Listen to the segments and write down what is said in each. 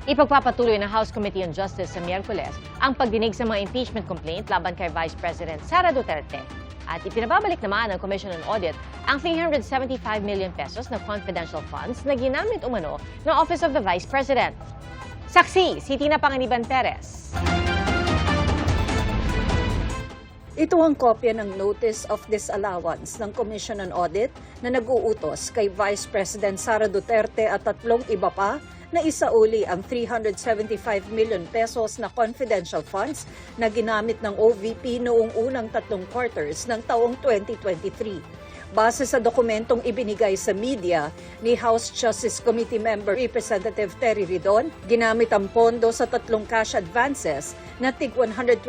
Ipagpapatuloy ng House Committee on Justice sa Miyerkules ang pagdinig sa mga impeachment complaint laban kay Vice President Sara Duterte. At ipinababalik naman ng Commission on Audit ang 375 million pesos na confidential funds na ginamit umano ng Office of the Vice President. Saksi, si Tina Panganiban Perez. Ito ang kopya ng Notice of Disallowance ng Commission on Audit na nag-uutos kay Vice President Sara Duterte at tatlong iba pa na isauli ang 375 million pesos na confidential funds na ginamit ng OVP noong unang tatlong quarters ng taong 2023. Base sa dokumentong ibinigay sa media ni House Justice Committee Member Representative Terry Ridon, ginamit ang pondo sa tatlong cash advances na tig 125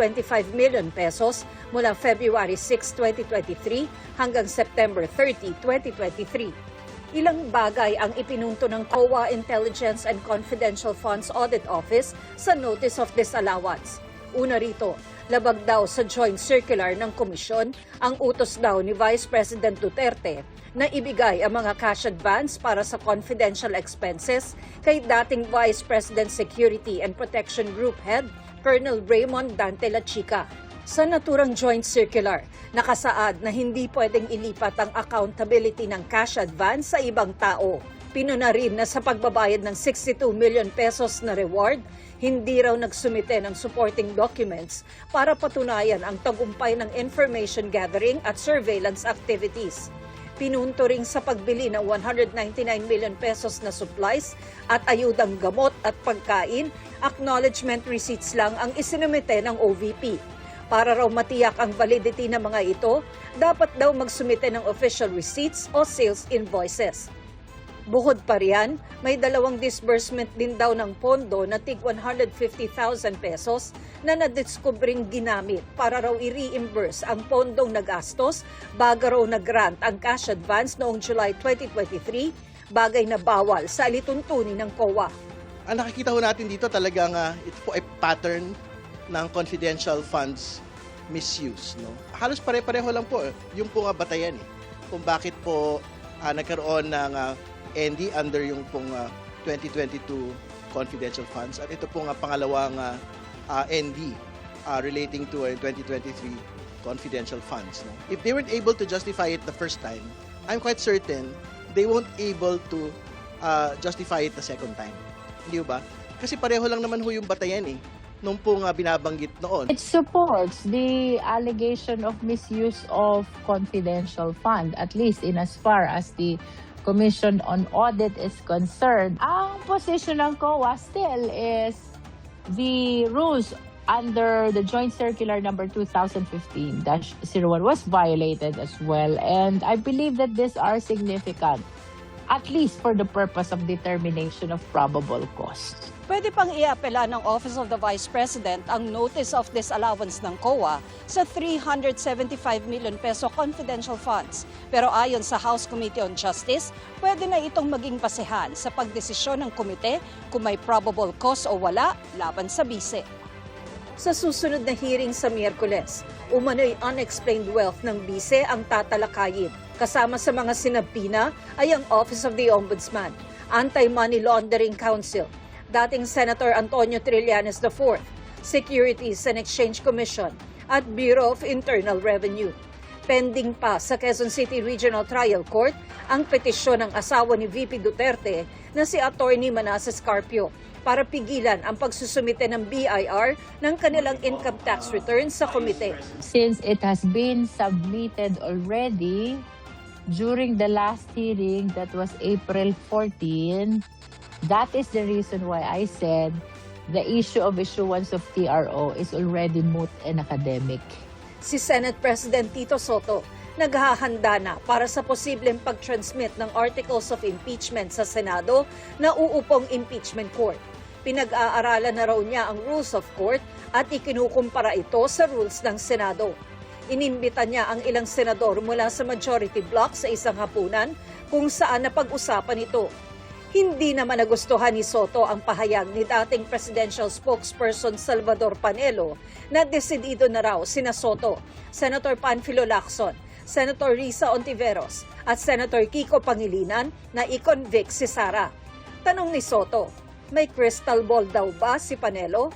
million pesos mula February 6, 2023 hanggang September 30, 2023. Ilang bagay ang ipinunto ng COA Intelligence and Confidential Funds Audit Office sa Notice of Disallowance. Una rito, labag daw sa joint circular ng komisyon ang utos daw ni Vice President Duterte na ibigay ang mga cash advance para sa confidential expenses kay dating Vice President Security and Protection Group Head, Colonel Raymond Dante Lachica. Sa naturang joint circular, nakasaad na hindi pwedeng ilipat ang accountability ng cash advance sa ibang tao. Pinuna rin na sa pagbabayad ng 62 million pesos na reward, hindi raw nagsumite ng supporting documents para patunayan ang tagumpay ng information gathering at surveillance activities. Pinunto rin sa pagbili ng 199 million pesos na supplies at ayudang gamot at pagkain, acknowledgement receipts lang ang isinumite ng OVP. Para raw matiyak ang validity ng mga ito, dapat daw magsumite ng official receipts o sales invoices. Bukod pa riyan, may dalawang disbursement din daw ng pondo na tig 150,000 pesos na nadiskubring ginamit para raw i-reimburse ang pondong nagastos bago raw nag-grant ang cash advance noong July 2023, bagay na bawal sa alituntunin ng COA. Ang nakikita ho natin dito talagang ito po ay pattern ng confidential funds misuse. No? Halos pare-pareho lang po yung pong batayan kung bakit po nagkaroon ng ND under yung pong 2022 confidential funds at ito pong pangalawang ND relating to 2023 confidential funds. No? If they weren't able to justify it the first time, I'm quite certain they won't able to justify it the second time. Hindi ba? Kasi pareho lang naman ho yung batayan nung pong binabanggit noon. It supports the allegation of misuse of confidential fund, at least in as far as the Commission on Audit is concerned. Ang position ng COA still is the rules under the Joint Circular number 2015-01 was violated as well. And I believe that these are significant, at least for the purpose of determination of probable cause. Pwede pang iapela ng Office of the Vice President ang Notice of Disallowance ng COA sa 375 million peso confidential funds. Pero ayon sa House Committee on Justice, pwede na itong maging basehan sa pagdesisyon ng komite kung may probable cause o wala laban sa bise. Sa susunod na hearing sa Miyerkules, umano'y unexplained wealth ng bise ang tatalakayin. Kasama sa mga sinabina ay ang Office of the Ombudsman, Anti-Money Laundering Council, dating Senator Antonio Trillanes IV, Securities and Exchange Commission at Bureau of Internal Revenue. Pending pa sa Quezon City Regional Trial Court ang petisyon ng asawa ni VP Duterte na si Attorney Manasseh Carpio para pigilan ang pagsusumite ng BIR ng kanilang income tax return sa komite. Since it has been submitted already during the last hearing, that was April 14, that is the reason why I said the issue of issuance of TRO is already moot and academic. Si Senate President Tito Soto naghahanda na para sa posibleng pag-transmit ng Articles of Impeachment sa Senado na uupong impeachment court. Pinag-aaralan na raw niya ang rules of court at ikinukumpara ito sa rules ng Senado. Inimbita niya ang ilang senador mula sa majority bloc sa isang hapunan kung saan napag-usapan ito. Hindi naman nagustuhan ni Soto ang pahayag ni dating presidential spokesperson Salvador Panelo na desidido na raw sina Soto, Senator Panfilo Lacson, Senator Risa Ontiveros at Senator Kiko Pangilinan na i-convict si Sara. Tanong ni Soto, May crystal ball daw ba si Panelo?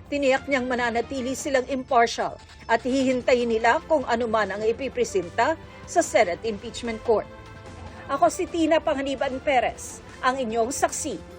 Tiniyak niyang mananatili silang impartial at hihintayin nila kung ano man ang ipipresenta sa Senate Impeachment Court. Ako si Tina Panganiban Perez, ang inyong saksi